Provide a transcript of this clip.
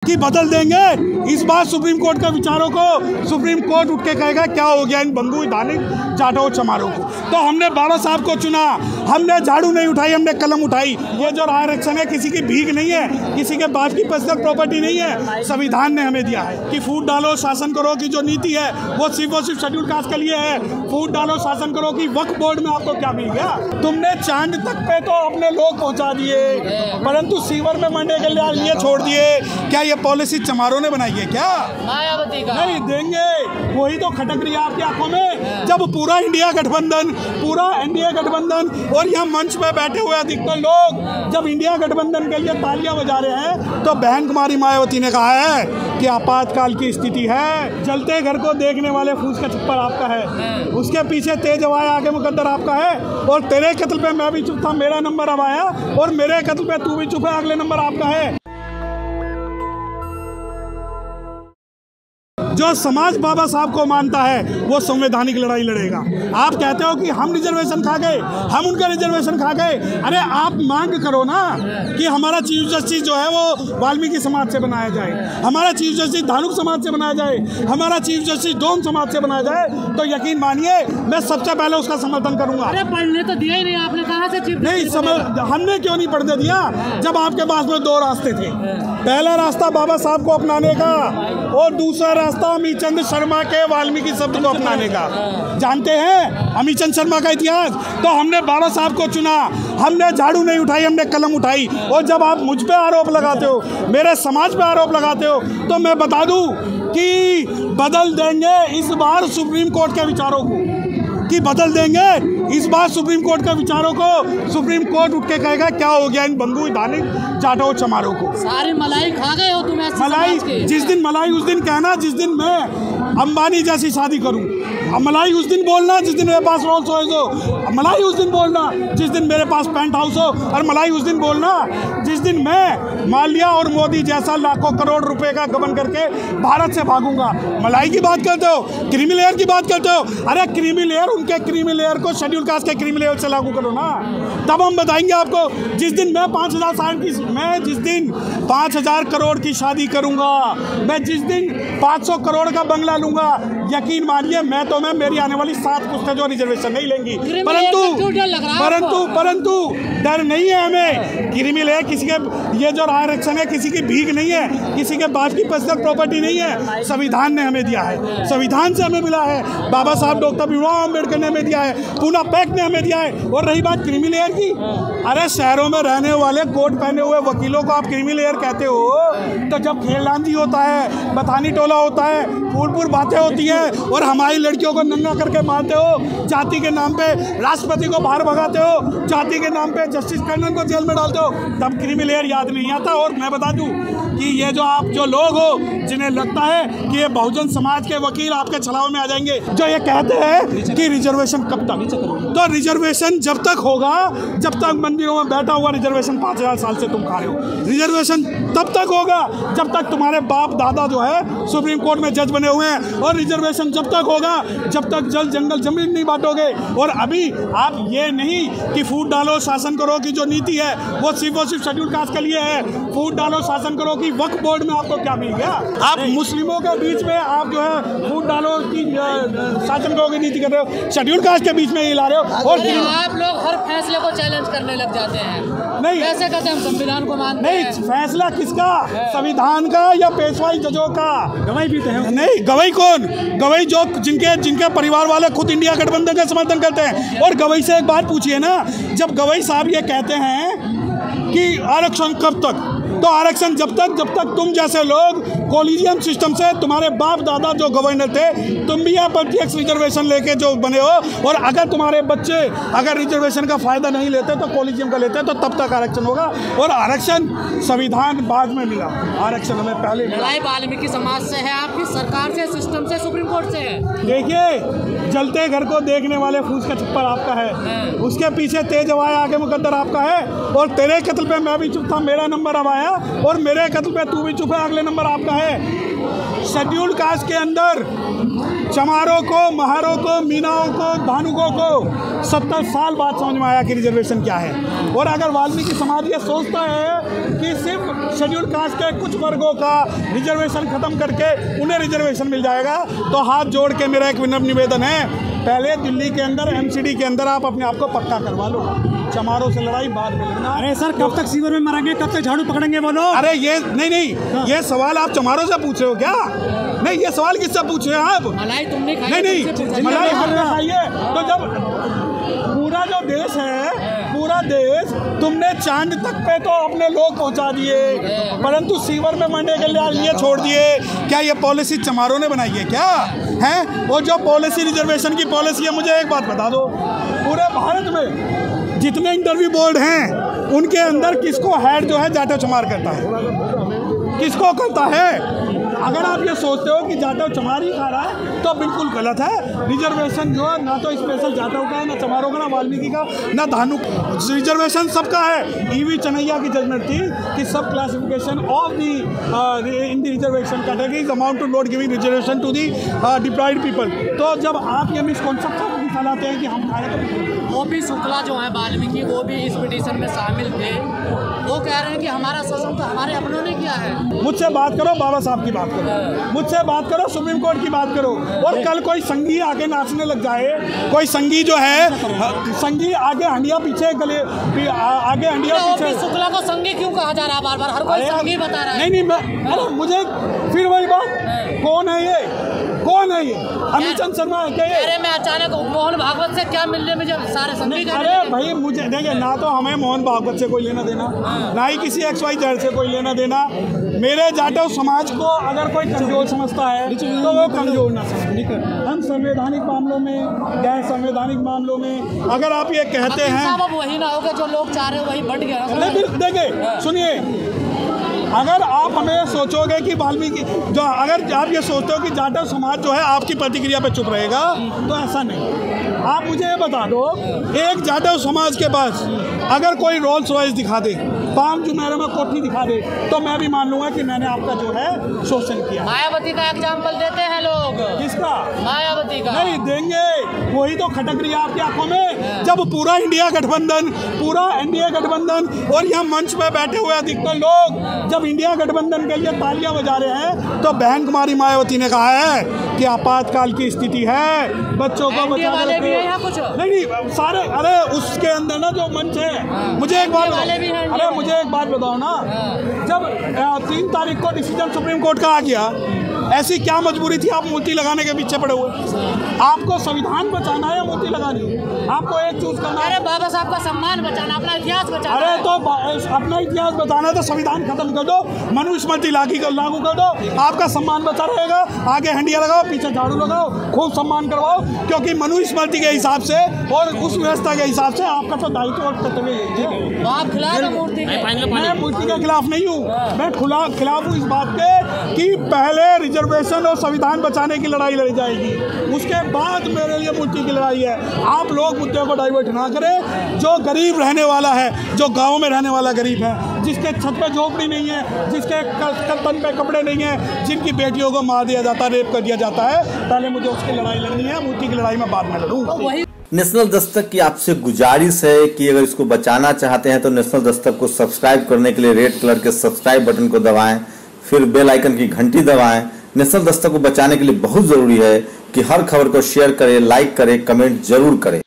कि बदल देंगे इस बार सुप्रीम कोर्ट के विचारों को। सुप्रीम कोर्ट उठ के कहेगा क्या हो गया इन बंगू धानिक जाटों चमारों को। तो हमने बाबा साहब को चुना, हमने झाड़ू नहीं उठाई, हमने कलम उठाई। ये जो आरक्षण है किसी की भीख नहीं है, किसी के बाप की पर्सनल प्रॉपर्टी नहीं है, संविधान ने हमें दिया है। कि फूट डालो शासन करो की जो नीति है वो सिर्फ शेड्यूल कास्ट के लिए है। फूट डालो शासन करो की वक्फ बोर्ड में आपको क्या मिल गया? तुमने चांद तक पे तो अपने लोग पहुंचा दिए, परंतु सीवर में मरने के लिए छोड़ दिए। क्या ये पॉलिसी चमारों ने बनाई है क्या? मायावती का नहीं देंगे। वही तो खटक रही है आपकी आंखों में। जब पूरा इंडिया गठबंधन, पूरा एनडीए गठबंधन और यहाँ मंच पे बैठे हुए अधिकतर लोग जब इंडिया गठबंधन के लिए तालियां बजा रहे हैं तो बहन कुमारी मायावती ने कहा है कि आपातकाल की स्थिति है। जलते घर को देखने वाले फूस का छप्पर आपका है, उसके पीछे तेज हवाएं आगे मुकद्दर आपका है। और तेरे कत्ल पे मैं भी चुप था, मेरा नंबर अब आया, और मेरे कत्ल पे तू भी चुप है, अगले नंबर आपका है। जो समाज बाबा साहब को मानता है वो संवैधानिक लड़ाई लड़ेगा। आप कहते हो कि हम रिजर्वेशन खा गए, हम उनका रिजर्वेशन खा गए। अरे आप मांग करो ना कि हमारा चीफ जस्टिस जो है वो वाल्मीकि समाज से बनाया जाए, हमारा चीफ जस्टिस धानुक समाज से बनाया जाए, हमारा चीफ जस्टिस डोम समाज से बनाया जाए, तो यकीन मानिए मैं सबसे पहले उसका समर्थन करूंगा। अरे पढ़ने तो दिया ही नहीं आपने, कहाँ से चीफ नहीं हमने क्यों नहीं पढ़ने दिया? जब आपके पास में दो रास्ते थे, पहला रास्ता बाबा साहब को अपनाने का और दूसरा रास्ता अमीचंद शर्मा के वाल्मीकि शब्द को अपनाने का। जानते हैं अमीचंद शर्मा का इतिहास? तो हमने बाबा साहब को चुना, हमने झाड़ू नहीं उठाई, हमने कलम उठाई। और जब आप मुझ पे आरोप लगाते हो, मेरे समाज पे आरोप लगाते हो, तो मैं बता दूं कि बदल देंगे इस बार सुप्रीम कोर्ट के विचारों को। कि बदल देंगे इस बार सुप्रीम कोर्ट के विचारों को। सुप्रीम कोर्ट उठ के कहेगा क्या हो गया इन बंगू धानिक जाटों चमारों को। सारी मलाई खा गए हो तुम ऐसे मलाई जिस दिन मलाई उस दिन कहना जिस दिन मैं अंबानी जैसी शादी करूं। मलाई उस दिन बोलना जिस दिन मेरे पास रोल्स रॉयस हो, मलाई उस दिन बोलना जिस दिन मेरे पास पेंट हाउस हो, और मलाई उस दिन बोलना जिस दिन मैं माल्या और मोदी जैसा लाखों करोड़ रुपए का गबन करके भारत से भागूंगा। मलाई की बात करते हो, क्रीमी लेयर की बात करते हो। अरे क्रीमी लेयर, उनके क्रीमी लेयर को शेड्यूल कास्ट के क्रीमी लेयर से लागू करो ना, तब हम बताएंगे आपको। जिस दिन मैं 5000 साल की, मैं जिस दिन 5000 करोड़ की शादी करूंगा, मैं जिस दिन 500 करोड़ का बंगला लूंगा, यकीन मानिए मैं तो मेरी आने वाली 7 पुश्तें जो रिजर्वेशन नहीं लेंगी। परंतु डर नहीं है हमें। क्रीमी लेयर किसी के, ये जो आरक्षण है किसी की भीख नहीं है, किसी के बाप की पर्सनल प्रॉपर्टी नहीं है, संविधान ने हमें दिया है, संविधान से हमें मिला है। बाबा साहब डॉक्टर भीमराव अम्बेडकर ने हमें दिया है, पूना पैक्ट ने हमें दिया है। और रही बात क्रीमी लेयर की, अरे शहरों में रहने वाले कोट पहने हुए वकीलों को आप क्रीमी लेयर कहते हो, तो जब खेलदांजी होता है, बथानी टोला होता है, फूलपुर बातें होती है और हमारी लड़कियों को नंगा करके मारते हो, जाति के नाम पे राष्ट्रपति को बाहर भगाते हो, जाति के नाम पे जस्टिस कर्नल को जेल में डालते हो, तब क्रीमी लेयर याद नहीं आता। और मैं बता दूं कि ये जो आप जो लोग हो जिन्हें लगता है कि ये बहुजन समाज के वकील आपके छलावे में आ जाएंगे, जो ये कहते हैं कि रिजर्वेशन कब तक, तो रिजर्वेशन जब तक होगा जब तक मंदिरों में बैठा हुआ रिजर्वेशन 5000 साल से तुम खा रहे हो। रिजर्वेशन तब तक होगा जब तक तुम्हारे बाप दादा जो है सुप्रीम कोर्ट में जज बने हुए हैं, और रिजर्वेशन जब तक होगा जब तक जल जंगल जमीन नहीं बांटोगे। और अभी आप ये नहीं कि फूट डालो शासन करो की जो नीति है वो सिर्फ शेड्यूल कास्ट के लिए है, फूट डालो शासन करो की वक्फ बोर्ड में आपको क्या मिल गया? आप मुस्लिमों के बीच में आप जो है फूट डालो की शासन करो की नीति कर रहे हो, शेड्यूल कास्ट के बीच में ये ला रहे हो। और आप लोग हर फैसले को चैलेंज करने लग जाते हैं। नहीं कैसे कहते हैं हम संविधान को मानते नहीं हैं। फैसला किसका? संविधान का या पेशवाई जजों का? गवाही भी तो है। नहीं गवाही कौन? गवाही जो जिनके परिवार वाले खुद इंडिया गठबंधन का समर्थन करते हैं। और गवाही से एक बात पूछिए ना, जब गवाही साहब ये कहते हैं कि आरक्षण कब तक, तो आरक्षण जब तक तुम जैसे लोग कोलिजियम सिस्टम से, तुम्हारे बाप दादा जो गवर्नर थे, तुम भी यहाँ प्रत्यक्ष रिजर्वेशन लेके जो बने हो, और अगर तुम्हारे बच्चे अगर रिजर्वेशन का फायदा नहीं लेते तो कोलिजियम का लेते तो तब तक आरक्षण होगा। और आरक्षण संविधान बाद में मिला, आरक्षण हमें पहले मिला। वाल्मीकि समाज से है, आपकी सरकार से, सिस्टम से, सुप्रीम कोर्ट से है। देखिए जलते घर को देखने वाले फूस का छप्पर आपका है, उसके पीछे तेज हवाएं आगे मुकद्दर आपका है। और तेरे कत्ल पे मैं भी चुप था, मेरा नंबर अब आया, आया और मेरे कत्ल पे तू भी चुप है। अगले नंबर आपका है शेड्यूल्ड कास्ट के अंदर चमारों को, महारों को, मीनाओं को, धानुकों को 70 साल बाद समझ में आया कि रिजर्वेशन क्या है। और अगर वाल्मीकि समाज ये सोचता है कि सिर्फ शेड्यूल्ड कास्ट के कुछ वर्गों का रिजर्वेशन खत्म करके उन्हें रिजर्वेशन मिल जाएगा, तो हाथ जोड़ के मेरा एक विनम्र निवेदन है, पहले दिल्ली के अंदर MCD के अंदर आप अपने आप को पक्का करवा लो। चमारों से लड़ाई बाद में लड़ना। अरे सर, कब तक सीवर में मरेंगे, कब तक झाड़ू पकड़ेंगे बोलो? अरे ये नहीं, ये सवाल आप चमारों से पूछ रहे हो क्या? नहीं, ये सवाल किससे पूछ रहे हैं आप? मलाई तुमने खाई? नहीं, मलाई हमने खाई है। तो जब पूरा जो देश है, पूरा देश तुमने चांद तक पे तो अपने लोग पहुंचा दिए, परंतु सीवर में मरने के लिए छोड़ दिए। क्या ये पॉलिसी चमारों ने बनाई है क्या? है वो जो पॉलिसी, रिजर्वेशन की पॉलिसी है, मुझे एक बात बता दो, पूरे भारत में जितने इंटरव्यू बोर्ड हैं उनके अंदर किसको हेड जो है जाटव चमार करता है? किसको करता है? अगर आप ये सोचते हो कि जाटव चमार ही खा रहा है तो बिल्कुल गलत है। रिजर्वेशन जो है ना तो स्पेशल जाटव का है, ना चमारों का, ना वाल्मीकि का, ना धानु। रिजर्वेशन सबका है। ईवी चनैया की जजमेंट थी कि subclassification of the in the reservation categories amount to not giving reservation to the deprived people. तो जब आप ये मिसकॉन्सेप्शन फैलाते हैं कि हम खाए, तो ओपी शुक्ला जो है वाल्मीकि, वो भी इस पिटीशन में शामिल थे। वो कह रहे हैं कि हमारा शोषण तो हमारे अपनों ने किया है। मुझसे बात करो, बाबा साहब की बात करो, मुझसे बात करो, सुप्रीम कोर्ट की बात करो। और कल कोई संगी आके नाचने लग जाए, कोई संगी जो है, संगी आगे हंडिया पीछे गले आगे हंडिया पीछे। ओपी शुक्ला को संगी क्यों कहा जा रहा है? बार बार हर कोई संगी बता रहा है। नहीं, मैं अरे मुझे फिर वही बात, कौन है ये? कौन है ये? अमित चंद शर्मा है क्या ये? अरे मैं अचानक मोहन भागवत से क्या मिलने में जब सारे संगी? अरे भाई मुझे देखिए, ना तो हमें मोहन भागवत से कोई लेना देना, ना ही किसी XYZ से कोई लेना देना। मेरे जाटव समाज को अगर कोई कमजोर समझता है तो वो कमजोर ना समझे। हम संवैधानिक मामलों में, गैर संवैधानिक मामलों में अगर आप ये कहते हैं, अब वही ना होगा जो लोग चाह रहे हैं वही बढ़ गया। देखिए सुनिए, अगर आप हमें सोचोगे कि वाल्मीकि जो, अगर आप ये सोचते हो कि जाटव समाज जो है आपकी प्रतिक्रिया पे चुप रहेगा, तो ऐसा नहीं। आप मुझे ये बता दो, एक जाटव समाज के पास अगर कोई रोल्स रॉयस दिखा दे, पाम जुमेरे में कोठी दिखा दे, तो मैं भी मान लूंगा कि मैंने आपका जो है शोषण किया। मायावती का एग्जाम्पल देते हैं लोग। किसका? मायावती का। नहीं देंगे, वही तो खटक रही है आपकी आंखों में। जब पूरा इंडिया गठबंधन, पूरा NDA गठबंधन और यहाँ मंच पे बैठे हुए अधिकतर लोग जब इंडिया गठबंधन के लिए तालियां बजा रहे हैं, तो बहन कुमारी मायावती ने कहा है कि आपातकाल की स्थिति है, बच्चों को बचा वाले भी है यहाँ कुछ? नहीं सारे, अरे उसके अंदर ना जो मंच है, मुझे एक बात, अरे मुझे एक बात बताओ ना, जब 3 तारीख को डिसीजन सुप्रीम कोर्ट का आ गया, ऐसी क्या मजबूरी थी आप मूर्ति लगाने के पीछे पड़े हुए? आपको संविधान बचाना है या मूर्ति लगानी है? आपको एक चूज करना है। अरे बाबा साहब का सम्मान बचाना, अपना इतिहास बचाना। अरे तो अपना इतिहास बचाना है तो संविधान खत्म कर दो, मनुस्मृति लागू कर दो, आपका सम्मान बचा रहेगा। आगे हंडिया लगाओ, पीछे झाड़ू लगाओ, खूब सम्मान करवाओ, क्योंकि मनुस्मृति के हिसाब से और उस व्यवस्था के हिसाब से आपका तो दायित्व और कर्तव्य यही है। आप खिलाफ है मूर्ति के? मैं मूर्ति के खिलाफ नहीं हूँ, मैं खिलाफ हूँ इस बात के कि पहले रिजर्वेशन और संविधान बचाने की लड़ाई लड़ी जाएगी, उसके बाद मेरे लिए मूर्ति की लड़ाई है। आप लोग मुद्दे को डाइवर्ट ना करें। जो गरीब रहने वाला है, जो गांव में रहने वाला गरीब है, जिसके छत पे झोपड़ी नहीं है, जिसके तन पे कपड़े नहीं है, जिनकी बेटियों को मार दिया जाता है, रेप कर दिया जाता है, पहले मुझे उसकी लड़ाई लड़नी है। मूर्ति की लड़ाई मैं बाद में लड़ूंगा। नेशनल दस्तक की आपसे गुजारिश है कि अगर इसको बचाना चाहते हैं तो नेशनल दस्तक को सब्सक्राइब करने के लिए रेड कलर के सब्सक्राइब बटन को दबाएं, फिर बेल आइकन की घंटी दबाएं। नेशनल दस्तक को बचाने के लिए बहुत जरूरी है कि हर खबर को शेयर करें, लाइक करें, कमेंट जरूर करें।